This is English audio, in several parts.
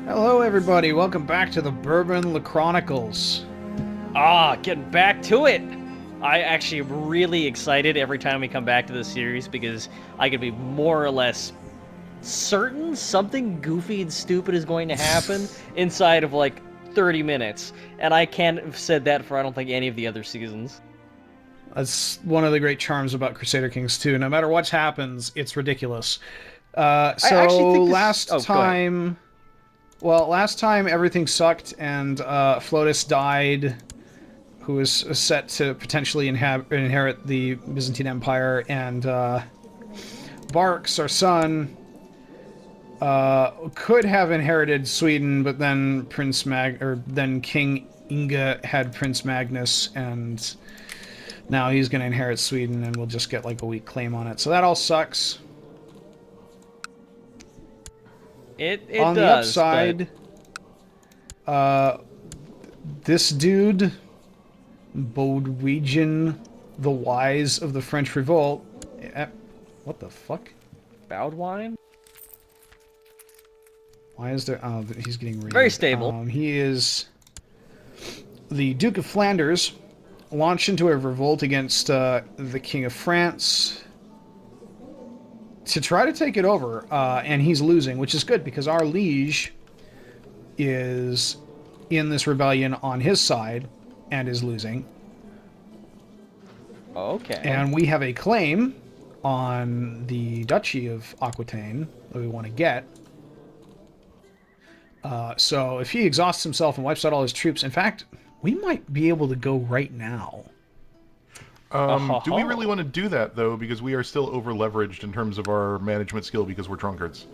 Hello, everybody. Welcome back to the Bourbon LaCroixnicles. Getting back to it. I actually am really excited every time we come back to this series because I can be more or less certain something goofy and stupid is going to happen inside of like 30 minutes. And I can't have said that for I don't think any of the other seasons. That's one of the great charms about Crusader Kings 2. No matter what happens, it's ridiculous. Last time everything sucked and Flotus died, who was set to potentially inherit the Byzantine Empire, and Barks, our son, could have inherited Sweden, but then then King Inge had Prince Magnus, and now he's going to inherit Sweden, and we'll just get like a weak claim on it. So that all sucks. It on the does, upside, this dude, Baudouin the Wise of the French Revolt. What the fuck? Baudouin? Why is there? Oh, he's getting read. Very stable. He is the Duke of Flanders. Launched into a revolt against the King of France to try to take it over, and he's losing, which is good because our liege is in this rebellion on his side and is losing. Okay. And we have a claim on the Duchy of Aquitaine that we want to get. So if he exhausts himself and wipes out all his troops, in fact, we might be able to go right now. Do we really want to do that, though, because we are still over-leveraged in terms of our management skill because we're drunkards?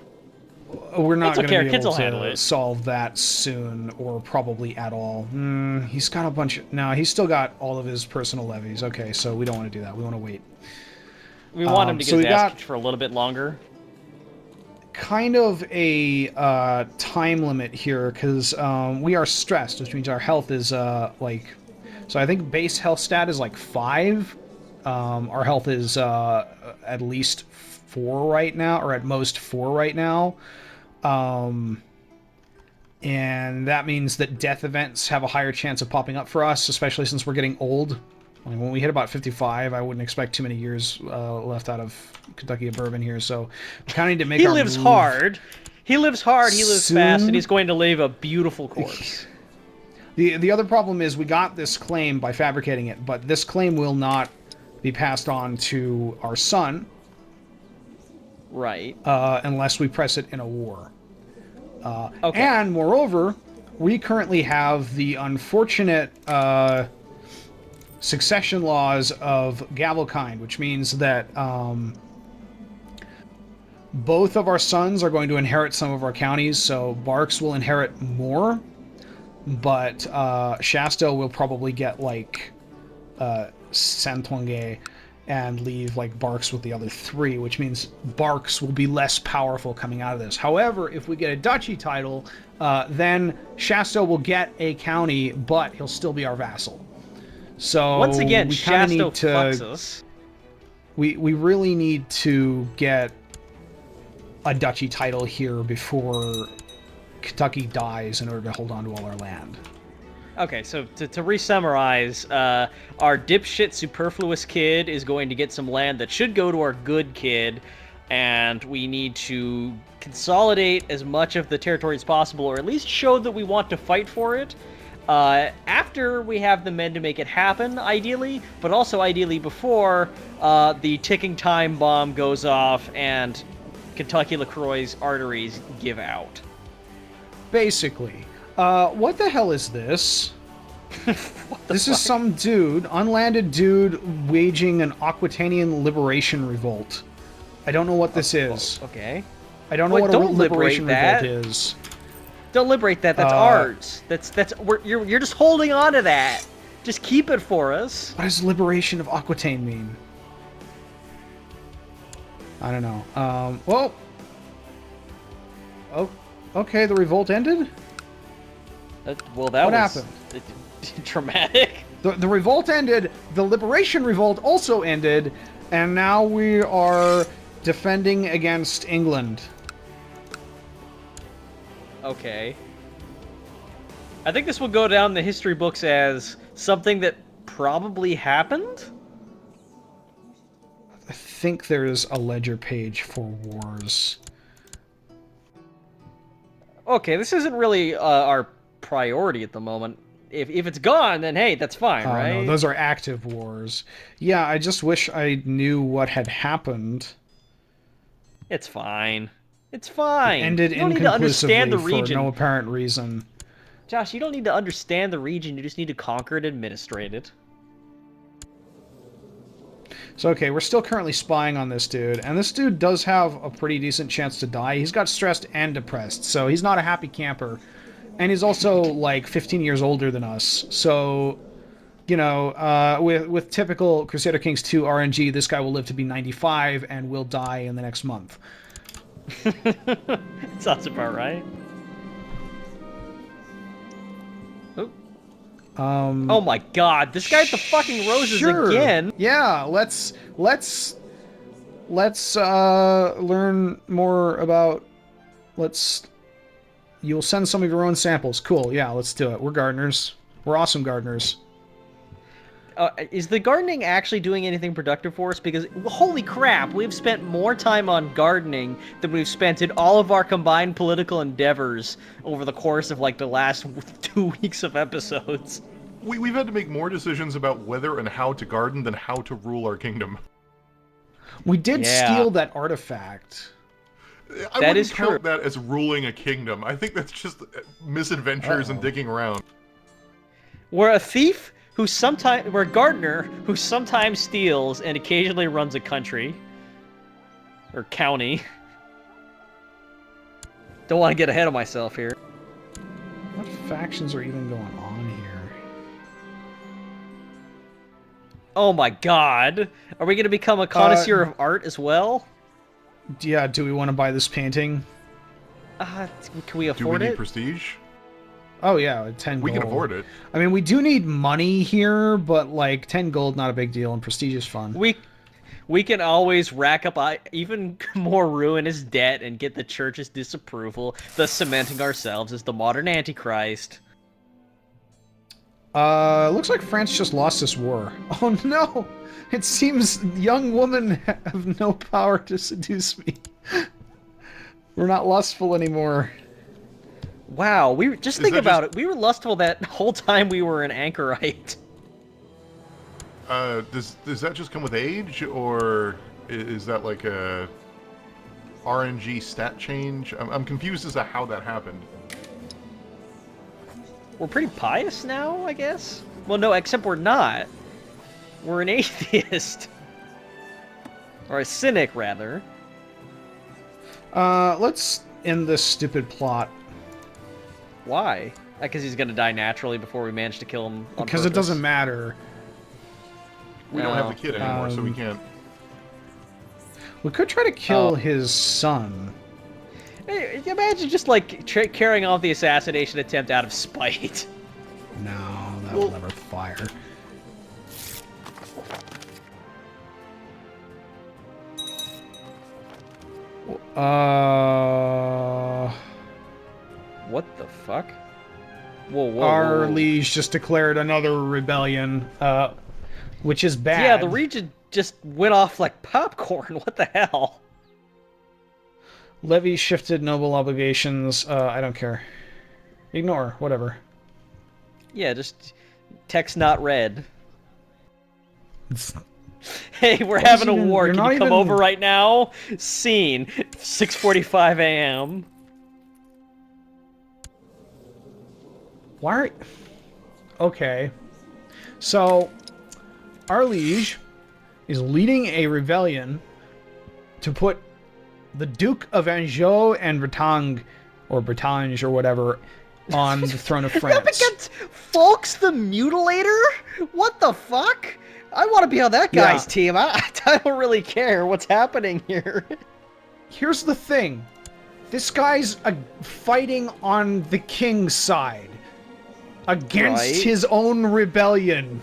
We're not going to be able handle to it. solve that soon, or probably at all. He's got a bunch of... No, he's still got all of his personal levies. Okay, so we don't want to do that. We want to wait. We want him to get his ass kicked for a little bit longer. Kind of a time limit here, because we are stressed, which means our health is like... So I think base health stat is like 5. Our health is at least 4 right now, or at most 4 right now. And that means that death events have a higher chance of popping up for us, especially since we're getting old. I mean, when we hit about 55, I wouldn't expect too many years left out of Kentucky and Bourbon here, so we kind of need to make our move. He lives hard, he lives soon. fast, and he's going to leave a beautiful corpse. The other problem is we got this claim by fabricating it, but this claim will not be passed on to our son. Right. Unless we press it in a war. Okay. And, moreover, we currently have the unfortunate succession laws of Gavelkind, which means that both of our sons are going to inherit some of our counties, so Barks will inherit more. But Shastel will probably get, like, Santonge and leave, like, Barks with the other 3, which means Barks will be less powerful coming out of this. However, if we get a duchy title, then Shastel will get a county, but he'll still be our vassal. So once again, we kind of need to... fucks us. We really need to get a duchy title here before Kentucky dies in order to hold on to all our land. Okay, so to re-summarize, our dipshit superfluous kid is going to get some land that should go to our good kid, and we need to consolidate as much of the territory as possible, or at least show that we want to fight for it, after we have the men to make it happen, ideally, but also ideally before the ticking time bomb goes off and Kentucky LaCroix's arteries give out. Basically. What the hell is this? This is some dude, unlanded dude, waging an Aquitanian liberation revolt. I don't know what this is. Okay. I don't know what a liberation revolt is. Don't liberate that. That's ours. You're just holding on to that. Just keep it for us. What does liberation of Aquitaine mean? I don't know. Well. Oh. Okay, the revolt ended? Well, that what was... happened? Dramatic. The revolt ended, the liberation revolt also ended, and now we are defending against England. Okay. I think this will go down the history books as something that probably happened? I think there's a ledger page for wars. Okay, this isn't really our priority at the moment. If it's gone, then hey, that's fine, right? No, those are active wars. Yeah, I just wish I knew what had happened. It's fine. It's fine. It ended you don't need to understand the inconclusively region. for no apparent reason. Josh, you don't need to understand the region. You just need to conquer and administrate it. So, okay, we're still currently spying on this dude, and this dude does have a pretty decent chance to die. He's got stressed and depressed, so he's not a happy camper. And he's also, like, 15 years older than us, so, you know, with typical Crusader Kings 2 RNG, this guy will live to be 95 and will die in the next month. Sounds about right. Oh my god, this guy at the fucking roses again. Yeah, let's learn more about. You'll send some of your own samples. Cool. Yeah, let's do it. We're gardeners. We're awesome gardeners. Is the gardening actually doing anything productive for us? Because holy crap, we've spent more time on gardening than we've spent in all of our combined political endeavors over the course of like the last 2 weeks of episodes. We've had to make more decisions about whether and how to garden than how to rule our kingdom. We did steal that artifact. I wouldn't count that as ruling a kingdom. I think that's just misadventures and digging around. We're a thief we're a gardener who sometimes steals and occasionally runs a country. Or county. Don't want to get ahead of myself here. What factions are even going on here? Oh my god. Are we going to become a connoisseur of art as well? Yeah, do we want to buy this painting? Can we afford it? Do we need prestige? Oh yeah, 10 gold. We can afford it. I mean, we do need money here, but like 10 gold, not a big deal, and prestige is fun. We can always rack up even more ruinous debt and get the church's disapproval, thus cementing ourselves as the modern Antichrist. Looks like France just lost this war. Oh no! It seems young women have no power to seduce me. We're not lustful anymore. Wow, think about it. We were lustful that whole time we were an anchorite. Does that just come with age, or is that like a RNG stat change? I'm confused as to how that happened. We're pretty pious now, I guess? Well, no, except we're not. We're an atheist. Or a cynic, rather. Let's end this stupid plot. Why? Because he's gonna die naturally before we manage to kill him on Because purpose. it doesn't matter. We don't have the kid anymore, so we can't. We could try to kill his son. Hey, imagine just, like, carrying out the assassination attempt out of spite. No, that will never fire. What the fuck? Whoa, Our liege just declared another rebellion, which is bad. Yeah, the region just went off like popcorn. What the hell? Levy shifted noble obligations. I don't care. Ignore, whatever. Yeah, just text not read. Hey, we're having a war. Can you come over right now? Scene. 6:45 a.m. Why? Okay. So, our liege is leading a rebellion to put the Duke of Anjou and Bretagne, or Bretagne, or whatever, on the throne of France. Folks the Mutilator? What the fuck? I want to be on that guy's team. I don't really care what's happening here. Here's the thing. This guy's fighting on the king's side. Against his own rebellion.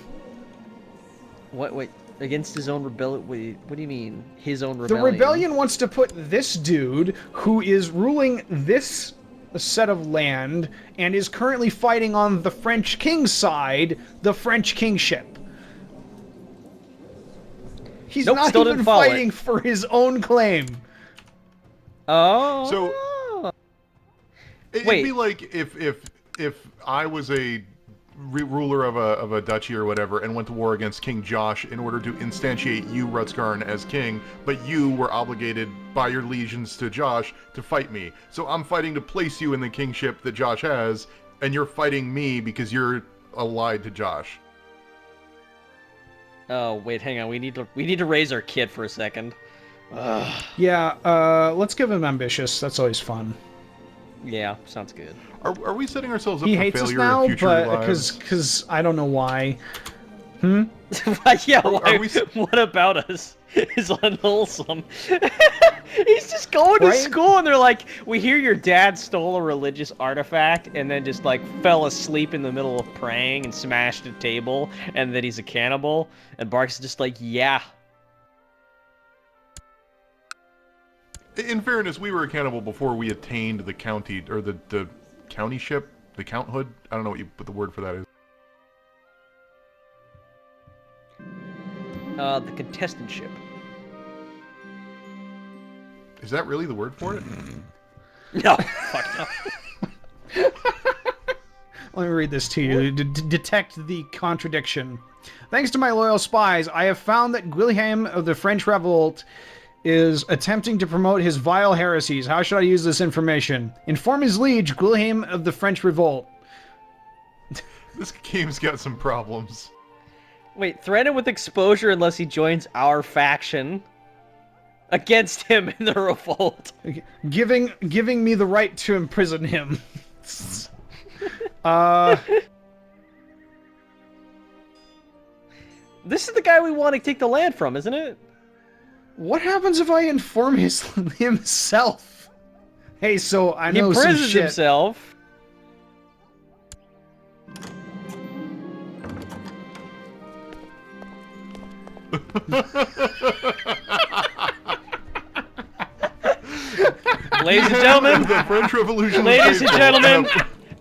What? Wait. Against his own rebellion? Wait, what do you mean? His own rebellion? The rebellion wants to put this dude, who is ruling this a set of land and is currently fighting on the French king's side, the French kingship. He's Nope, not still even didn't follow fighting for his own claim. Oh. So it'd Wait. be like if I was a ruler of a duchy or whatever and went to war against King Josh in order to instantiate you, Rutskarn, as king, but you were obligated by your legions to Josh to fight me. So I'm fighting to place you in the kingship that Josh has, and you're fighting me because you're allied to Josh. Oh wait, hang on. We need to raise our kid for a second. Yeah, let's give him ambitious. That's always fun. Yeah, sounds good. Are we setting ourselves up He for hates us failure now, in future but lives? because I don't know why. Yeah, Are we... what about us is unwholesome? He's just going to Right? school and they're like, we hear your dad stole a religious artifact and then just like fell asleep in the middle of praying and smashed a table and that he's a cannibal. And Bark's just like, yeah. In fairness, we were accountable before we attained the county, or the countyship, the counthood. I don't know what the word for that is. The contestantship. Is that really the word for it? No, fuck no. Let me read this to you to detect the contradiction. Thanks to my loyal spies, I have found that Guilhem of the French Revolt is attempting to promote his vile heresies. How should I use this information? Inform his liege, Guilhem of the French Revolt. This game's got some problems. Wait, threaten with exposure unless he joins our faction against him in the revolt. Giving me the right to imprison him. This is the guy we want to take the land from, isn't it? What happens if I inform himself? Hey, so I He know some imprisons shit. himself. Ladies and gentlemen, The French Revolution. ladies and gentlemen,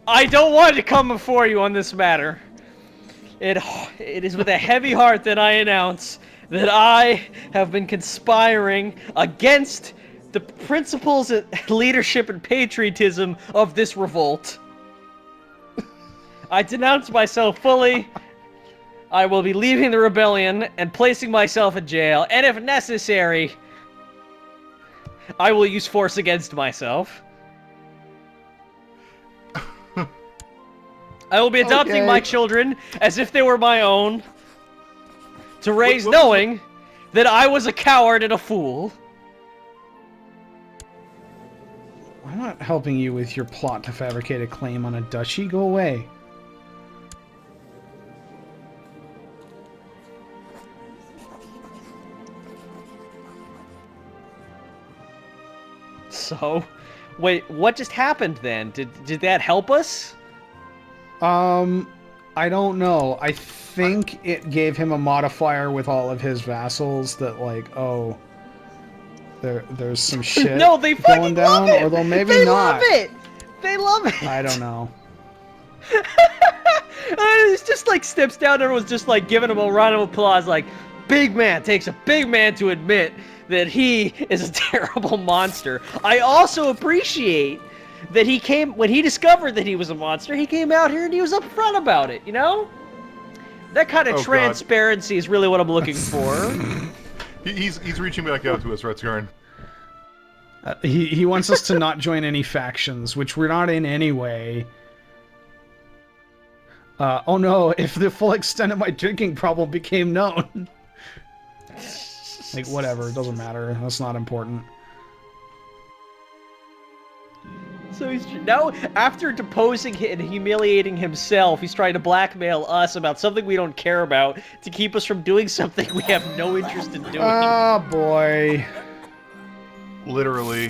I don't want to come before you on this matter. It is with a heavy heart that I announce that I have been conspiring against the principles, leadership, and patriotism of this revolt. I denounce myself fully. I will be leaving the rebellion and placing myself in jail, and if necessary, I will use force against myself. I will be adopting Okay. my children as if they were my own, to raise what- knowing that I was a coward and a fool. I'm not helping you with your plot to fabricate a claim on a duchy. Go away. So, wait, what just happened then? Did that help us? I don't know. I think it gave him a modifier with all of his vassals that, like, oh, there's some shit No, they going fucking down, love it. or they'll maybe They not. love it. They love it. I don't know. It's just like steps down. Everyone's just like giving him a round of applause. Like, big man, takes a big man to admit that he is a terrible monster. I also appreciate that he came, when he discovered that he was a monster, he came out here and he was upfront about it, you know? That kind of Oh, God. transparency is really what I'm looking for. He's reaching back out to us, Rutskarn. He wants us to not join any factions, which we're not in anyway. Oh no, if the full extent of my drinking problem became known. Like, whatever, it doesn't matter. That's not important. So he's now, after deposing and humiliating himself, he's trying to blackmail us about something we don't care about to keep us from doing something we have no interest in doing. Oh boy. Literally.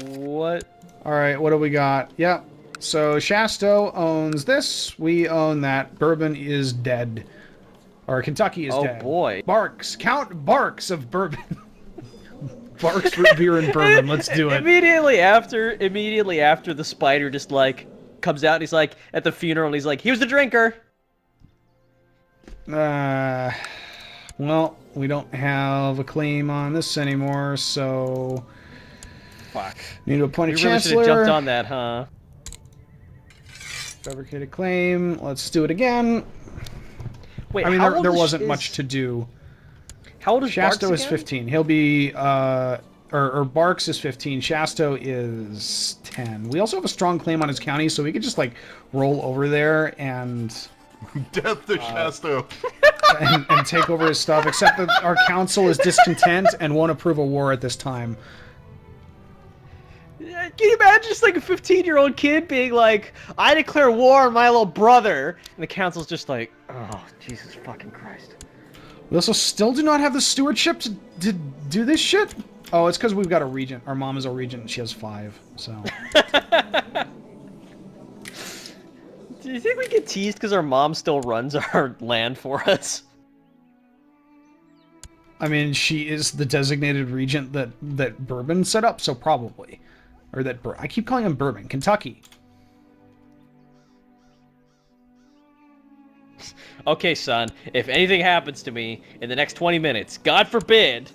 What? Alright, what do we got? Yep. So Shasto owns this. We own that. Bourbon is dead. Or Kentucky is Oh, dead. boy. Barks. Count Barks of Bourbon. Barks, root beer, and bourbon. Let's do it. Immediately after the spider just like comes out and he's like at the funeral and he's like, here's the drinker. Well, we don't have a claim on this anymore, so Fuck. need to appoint a We really should chancellor. have jumped on that, huh? Fabricated claim. Let's do it again. Wait, I mean, how old there is- wasn't much to do. How old is Shasto Barks is again? 15. He'll be, or Barks is 15. Shasto is 10. We also have a strong claim on his county, so we could just, like, roll over there and Death to Shasto. and take over his stuff, except that our council is discontent and won't approve a war at this time. Can you imagine just like a 15-year-old kid being like, I declare war on my little brother, and the council's just like, oh, Jesus fucking Christ. We also still do not have the stewardship to do this shit? Oh, it's because we've got a regent. Our mom is a regent and she has 5, so... Do you think we get teased because our mom still runs our land for us? I mean, she is the designated regent that Bourbon set up, so probably. Or that I keep calling him Bourbon, Kentucky. Okay, son, if anything happens to me in the next 20 minutes, God forbid,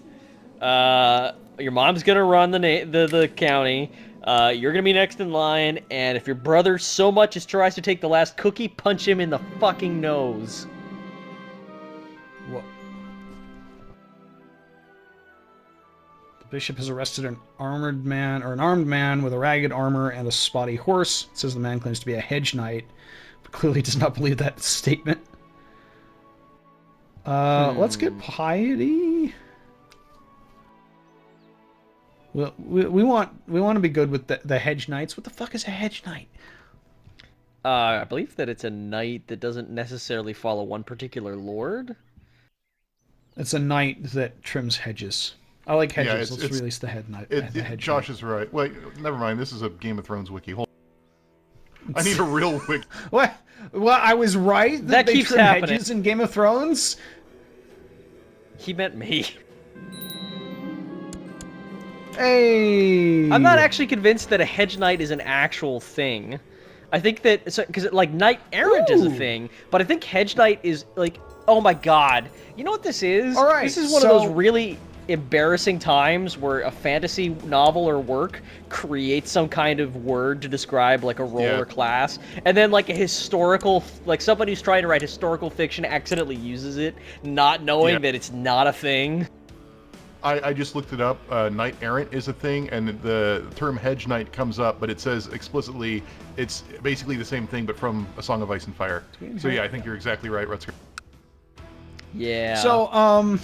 your mom's gonna run the county, you're gonna be next in line, and if your brother so much as tries to take the last cookie, punch him in the fucking nose. Whoa. Bishop has arrested an armed man with a ragged armor and a spotty horse. It says the man claims to be a hedge knight, but clearly does not believe that statement. Let's get piety. Well, we want to be good with the hedge knights. What the fuck is a hedge knight? I believe that it's a knight that doesn't necessarily follow one particular lord. It's a knight that trims hedges. I like hedges. Yeah, Let's release the head knight. Josh is right. Wait, never mind. This is a Game of Thrones wiki. Hold I need a real wiki. What? Well, I was right That they keeps trim happening. hedges in Game of Thrones. He meant me. Hey. I'm not actually convinced that a hedge knight is an actual thing. I think that because like knight errant is a Ooh. thing, but I think hedge knight is like, oh my god, you know what this is? All right, this is one of those so- really embarrassing times where a fantasy novel or work creates some kind of word to describe like a role Yeah. or class, and then like a historical, like somebody who's trying to write historical fiction accidentally uses it, not knowing Yeah. that it's not a thing. I just looked it up. Knight errant is a thing, and the term hedge knight comes up, but it says explicitly it's basically the same thing, but from A Song of Ice and Fire. So yeah, I think you're exactly right, Rutsker. Yeah. So,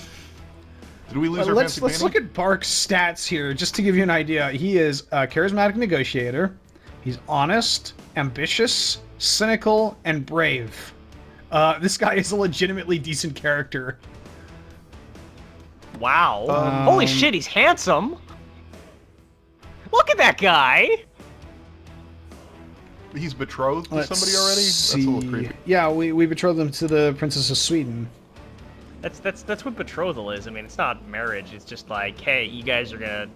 Did we lose our let's fancy look at Bark's stats here, just to give you an idea. He is a charismatic negotiator. He's honest, ambitious, cynical, and brave. This guy is a legitimately decent character. Wow. Holy shit, he's handsome. Look at that guy. He's betrothed to Let's somebody already? see. That's a little creepy. Yeah, we betrothed him to the Princess of Sweden. That's what betrothal is. I mean, it's not marriage. It's just like, hey, you guys are gonna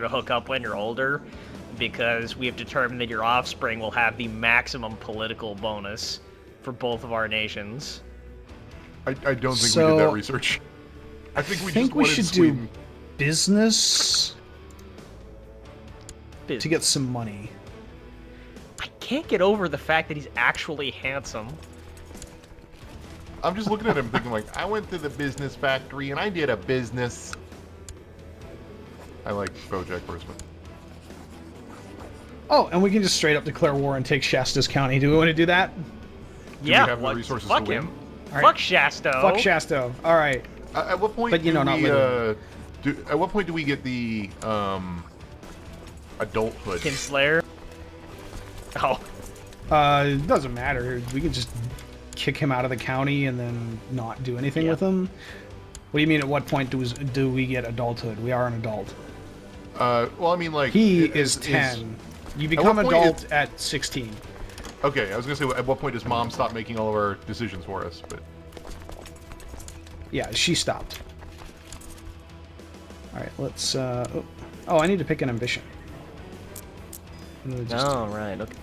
hook up when you're older, because we have determined that your offspring will have the maximum political bonus for both of our nations. I don't think we So- did that research. I think we just we wanted should Sweden. do business to get some money. I can't get over the fact that he's actually handsome. I'm just looking at him thinking like, I went to the business factory and I did a business. I like BoJack Horseman. Oh, and we can just straight up declare war and take Shasta's county. Do we want to do that? we Yeah, have the what- resources fuck to win? him. All right. Fuck Shasto. Fuck Shasto. All right. At what point But, you do know, not we literally. at what point do we get the adulthood? Kinslayer. Oh, It doesn't matter. We can just kick him out of the county and then not do anything Yeah. with him. What do you mean? At what point do we get adulthood? We are an adult. Well, I mean, like He it- is 10. You become what point adult at 16. Okay, I was gonna say, at what point does Mom stop making all of our decisions for us? But Yeah, she stopped. All right, let's. Oh, I need to pick an ambition. Oh, right. Okay.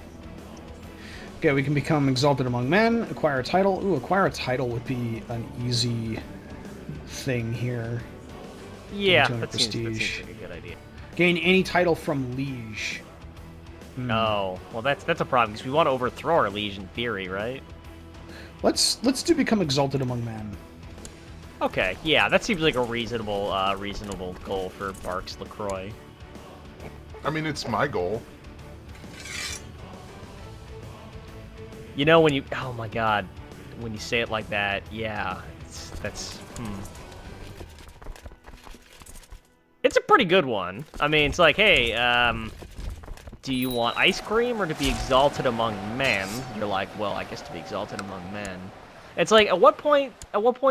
Okay, we can become exalted among men. Acquire a title. Ooh, acquire a title would be an easy thing here. Yeah, 200 that seems prestige. like a good idea. Gain any title from liege. Oh, well, that's a problem because we want to overthrow our liege in theory, right? Let's do become exalted among men. Okay, yeah, that seems like a reasonable goal for Barks LaCroix. I mean, it's my goal. You know, when you, oh my god, when you say it like that, yeah, it's a pretty good one. I mean, it's like, hey, do you want ice cream or to be exalted among men? You're like, well, I guess to be exalted among men. It's like, at what point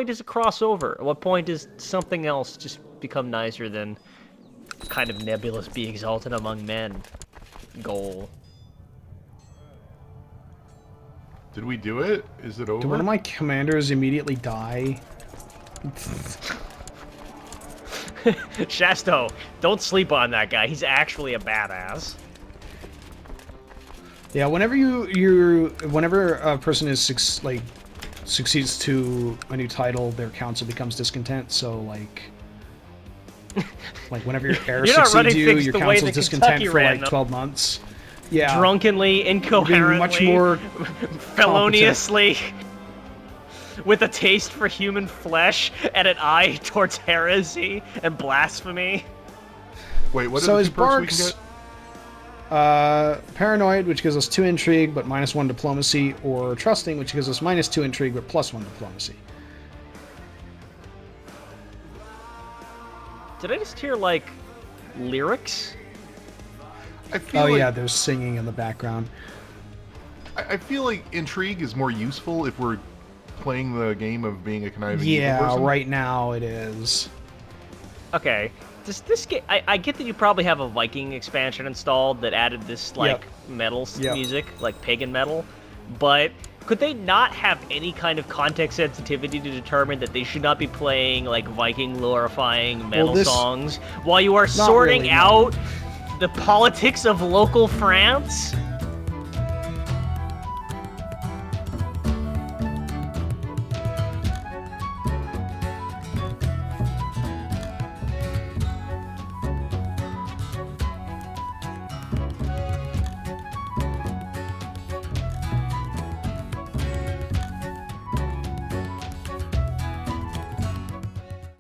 does it cross over? At what point does something else just become nicer than kind of nebulous be exalted among men goal? Did we do it? Is it over? Do one of my commanders immediately die? Shasto, don't sleep on that guy. He's actually a badass. Yeah, whenever whenever a person is succeeds to a new title, their council becomes discontent. So like whenever your heir You're not running succeeds you, things your the way council's that discontent Kentucky for ran like them. 12 months. Yeah, Drunkenly, incoherently, much more feloniously, with a taste for human flesh and an eye towards heresy and blasphemy. Wait, what So are is the two perks we can Barks get? paranoid, which gives us 2 intrigue but -1 diplomacy, or trusting, which gives us -2 intrigue but +1 diplomacy. Did I just hear, like, lyrics? I feel Oh like, yeah, there's singing in the background. I feel like intrigue is more useful if we're playing the game of being a conniving evil Yeah, person. right now it is. Okay. Does this get... I get that you probably have a Viking expansion installed that added this, like, metal music, like pagan metal, but could they not have any kind of context sensitivity to determine that they should not be playing, like, Viking glorifying metal songs while you are sorting really, no. out the politics of local France?